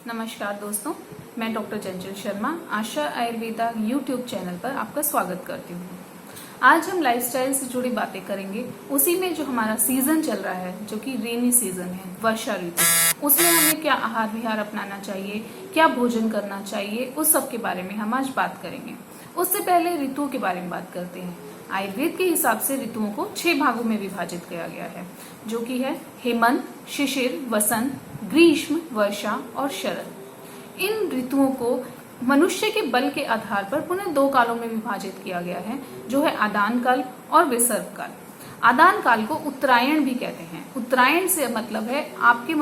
नमस्कार दोस्तों, मैं डॉक्टर चंचल शर्मा आशा आयुर्वेदा यूट्यूब चैनल पर आपका स्वागत करती हूँ। आज हम लाइफस्टाइल से जुड़ी बातें करेंगे। उसी में जो हमारा सीजन चल रहा है, जो कि रेनी सीजन है, वर्षा ऋतु, उसमें हमें क्या आहार विहार अपनाना चाहिए, क्या भोजन करना चाहिए, उस सब के बारे में हम आज बात करेंगे। उससे पहले ऋतुओं के बारे में बात करते हैं। आयुर्वेद के हिसाब से ऋतुओं को 6 भागों में विभाजित किया गया है, जो कि है हेमंत, शिशिर, वसंत, ग्रीष्म, वर्षा और शरद। इन ऋतुओं को मनुष्य के बल के आधार पर पुनः 2 कालों में विभाजित किया गया है, जो है आदान काल और विसर्ग काल। आदान काल को उत्तरायण भी कहते हैं। उत्तरायण से मतलब है आपके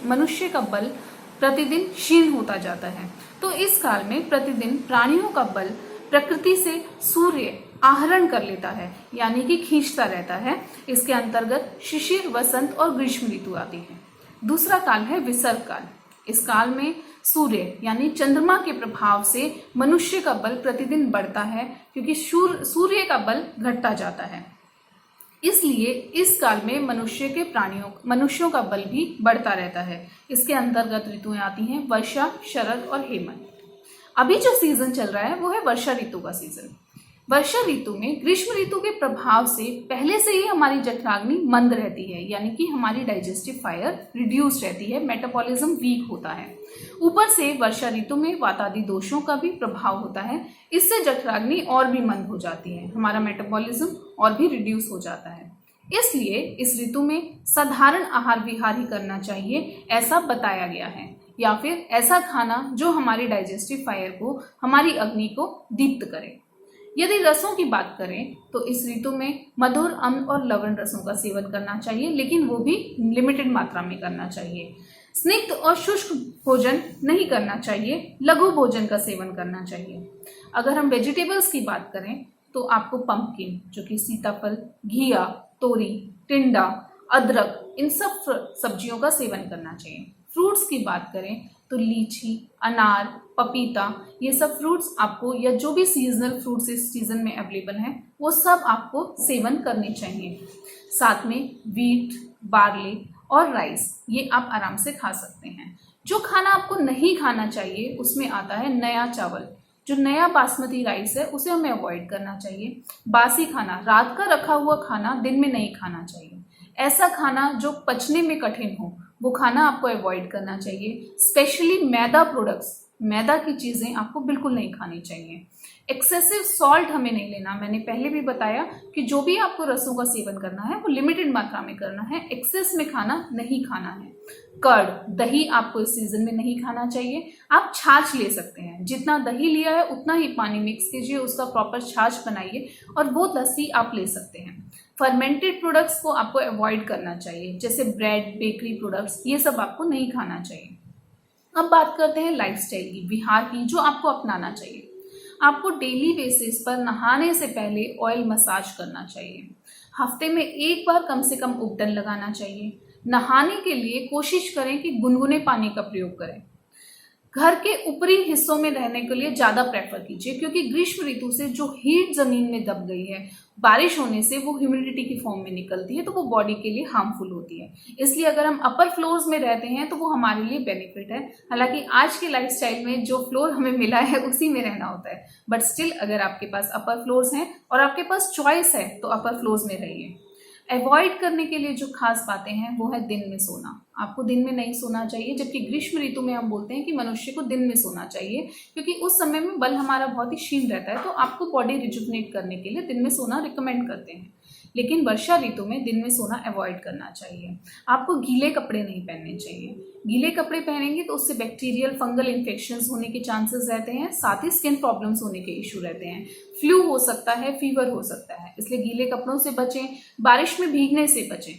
मनुष्य का बल प्रतिदिन क्षीण होता जाता है। तो इस काल में प्रतिदिन प्राणियों का बल प्रकृति से सूर्य आहरण कर लेता है, यानी कि खींचता रहता है। इसके अंतर्गत शिशिर, वसंत और ग्रीष्म ऋतु आती है। दूसरा काल है विसर्ग काल। इस काल में सूर्य यानी चंद्रमा के प्रभाव से मनुष्य का बल प्रतिदिन बढ़ता है, क्योंकि सूर्य का बल घटता जाता है। इसलिए इस काल में मनुष्यों का बल भी बढ़ता रहता है। इसके अंतर्गत ऋतुएं आती हैं वर्षा, शरद और हेमंत। अभी जो सीजन चल रहा है वो है वर्षा ऋतु का सीजन। वर्षा ऋतु में ग्रीष्म ऋतु के प्रभाव से पहले से ही हमारी जठराग्नि मंद रहती है, यानी कि हमारी डाइजेस्टिव फायर रिड्यूस रहती है, मेटाबॉलिज्म वीक होता है। ऊपर से वर्षा ऋतु में वातादि दोषों का भी प्रभाव होता है। इससे जठराग्नि और भी मंद हो जाती है, हमारा मेटाबॉलिज्म और भी रिड्यूस हो जाता है। इसलिए इस ऋतु में साधारण आहार विहार ही करना चाहिए, ऐसा बताया गया है, या फिर ऐसा खाना जो हमारी डाइजेस्टिव फायर को, हमारी अग्नि को दीप्त करे। यदि रसों की बात करें तो इस ऋतु में मधुर, अम्ल और लवण रसों का सेवन करना चाहिए, लेकिन वो भी लिमिटेड मात्रा में करना चाहिए। स्निग्ध और शुष्क भोजन नहीं करना चाहिए, लघु भोजन का सेवन करना चाहिए। अगर हम वेजिटेबल्स की बात करें तो आपको पंपकिन, जो कि सीताफल, घिया, तोरी, टिंडा, अदरक, इन सब सब्जियों का सेवन करना चाहिए। फ्रूट्स की बात करें तो लीची, अनार, पपीता, ये सब फ्रूट्स आपको, या जो भी सीजनल फ्रूट्स इस सीजन में अवेलेबल हैं, वो सब आपको सेवन करने चाहिए। साथ में वीट, बार्ली और राइस, ये आप आराम से खा सकते हैं। जो खाना आपको नहीं खाना चाहिए उसमें आता है नया चावल। जो नया बासमती राइस है उसे हमें अवॉइड करना चाहिए। बासी खाना, रात का रखा हुआ खाना दिन में नहीं खाना चाहिए। ऐसा खाना जो पचने में कठिन हो, वो खाना आपको अवॉइड करना चाहिए। स्पेशली मैदा प्रोडक्ट्स, मैदा की चीजें आपको बिल्कुल नहीं खानी चाहिए। एक्सेसिव सॉल्ट हमें नहीं लेना। मैंने पहले भी बताया कि जो भी आपको रसों का सेवन करना है वो लिमिटेड मात्रा में करना है, एक्सेस में खाना नहीं खाना है। कर्ड, दही आपको इस सीजन में नहीं खाना चाहिए। आप छाछ ले सकते हैं, जितना दही लिया है उतना ही पानी मिक्स कीजिए, उसका प्रॉपर छाछ बनाइए और वो लस्सी आप ले सकते हैं। फर्मेंटेड प्रोडक्ट्स को आपको अवॉइड करना चाहिए, जैसे ब्रेड, बेकरी प्रोडक्ट्स, ये सब आपको नहीं खाना चाहिए। अब बात करते हैं लाइफस्टाइल की, विहार की, जो आपको अपनाना चाहिए। आपको डेली बेसिस पर नहाने से पहले ऑयल मसाज करना चाहिए। हफ्ते में 1 बार कम से कम उपटन लगाना चाहिए। नहाने के लिए कोशिश करें कि गुनगुने पानी का प्रयोग करें। घर के ऊपरी हिस्सों में रहने के लिए ज्यादा प्रेफर कीजिए, क्योंकि ग्रीष्म ऋतु से जो हीट जमीन में दब गई है, बारिश होने से वो ह्यूमिडिटी की फॉर्म में निकलती है, तो वो बॉडी के लिए हार्मफुल होती है। इसलिए अगर हम अपर फ्लोर्स में रहते हैं तो वो हमारे लिए बेनिफिट है। हालांकि आज के लाइफस्टाइल में जो फ्लोर हमें मिला है उसी में रहना होता है, बट स्टिल अगर आपके पास अपर फ्लोर्स हैं और आपके पास चॉइस है तो अपर फ्लोर्स में रहिए। अवॉइड करने के लिए जो खास बातें हैं वो है दिन में सोना। आपको दिन में नहीं सोना चाहिए, जबकि ग्रीष्म ऋतु में हम बोलते हैं कि मनुष्य को दिन में सोना चाहिए, क्योंकि उस समय में बल हमारा बहुत ही क्षीण रहता है, तो आपको बॉडी रिजुवनेट करने के लिए दिन में सोना रिकमेंड करते हैं। लेकिन वर्षा ऋतु में दिन में सोना अवॉइड करना चाहिए। आपको गीले कपड़े नहीं पहनने चाहिए। गीले कपड़े पहनेंगे तो उससे बैक्टीरियल फंगल इन्फेक्शंस होने के चांसेस रहते हैं, साथ ही स्किन प्रॉब्लम्स होने के इश्यू रहते हैं। फ्लू हो सकता है, फीवर हो सकता है, इसलिए गीले कपड़ों से बचें, बारिश में भीगने से बचें।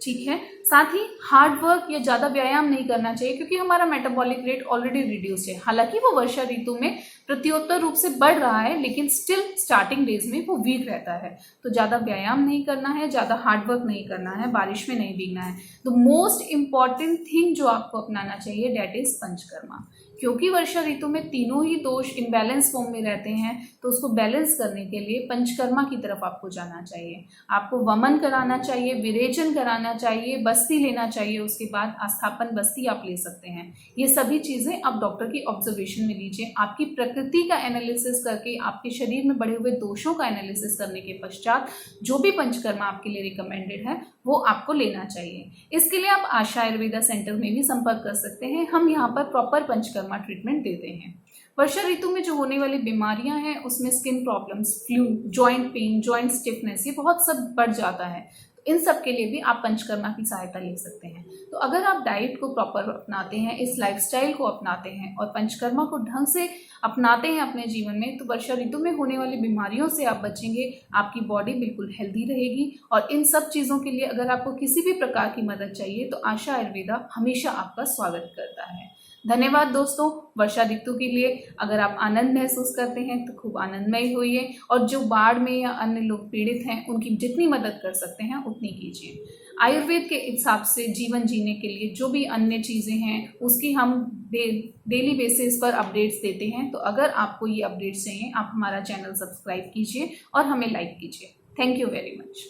ठीक है, साथ ही हार्ड वर्क या ज्यादा व्यायाम नहीं करना चाहिए, क्योंकि हमारा मेटाबॉलिक रेट ऑलरेडी रिड्यूस है। हालांकि वो वर्षा ऋतु में प्रत्युत्तर रूप से बढ़ रहा है, लेकिन स्टिल स्टार्टिंग डेज में वो वीक रहता है। तो ज्यादा व्यायाम नहीं करना है, ज्यादा हार्ड वर्क नहीं करना है, बारिश में नहीं भीगना है। द मोस्ट इंपॉर्टेंट थिंग जो आपको अपनाना चाहिए, दैट इज पंचकर्मा। क्योंकि वर्षा ऋतु में तीनों ही दोष इम्बैलेंस फॉर्म में रहते हैं, तो उसको बैलेंस करने के लिए पंचकर्मा की तरफ आपको जाना चाहिए। आपको वमन कराना चाहिए, विरेचन कराना चाहिए, बस्ती लेना चाहिए, उसके बाद आस्थापन बस्ती आप ले सकते हैं। ये सभी चीजें आप डॉक्टर की ऑब्जर्वेशन में लीजिए। आपकी प्रकृति का एनालिसिस करके, आपके शरीर में बढ़े हुए दोषों का एनालिसिस करने के पश्चात जो भी पंचकर्मा आपके लिए रिकमेंडेड है वो आपको लेना चाहिए। इसके लिए आप आशा आयुर्वेदा सेंटर में भी संपर्क कर सकते हैं। हम यहाँ पर प्रॉपर पंचकर्मा ट्रीटमेंट देते हैं। वर्षा ऋतु में जो होने वाली बीमारियां हैं उसमें skin problems, flu, joint pain, joint stiffness, ये बहुत सब बढ़ जाता है। इन सब के लिए भी आप पंचकर्मा की सहायता ले सकते हैं। तो अगर आप डाइट को प्रॉपर अपनाते हैं, इस लाइफस्टाइल को अपनाते हैं और पंचकर्मा को ढंग से अपनाते हैं अपने जीवन में, तो वर्षा ऋतु में होने वाली बीमारियों से आप बचेंगे। आपकी बॉडी बिल्कुल हेल्दी रहेगी। और इन सब चीज़ों के लिए अगर आपको किसी भी प्रकार की मदद चाहिए तो आशा आयुर्वेदा हमेशा आपका स्वागत करता है। धन्यवाद दोस्तों। वर्षा ऋतु के लिए अगर आप आनंद महसूस करते हैं तो खूब आनंदमय होइए, और जो बाढ़ में या अन्य लोग पीड़ित हैं उनकी जितनी मदद कर सकते हैं उतनी कीजिए। आयुर्वेद के हिसाब से जीवन जीने के लिए जो भी अन्य चीज़ें हैं उसकी हम डेली बेसिस पर अपडेट्स देते हैं। तो अगर आपको ये अपडेट्स चाहिए, आप हमारा चैनल सब्सक्राइब कीजिए और हमें लाइक कीजिए। Thank you very much.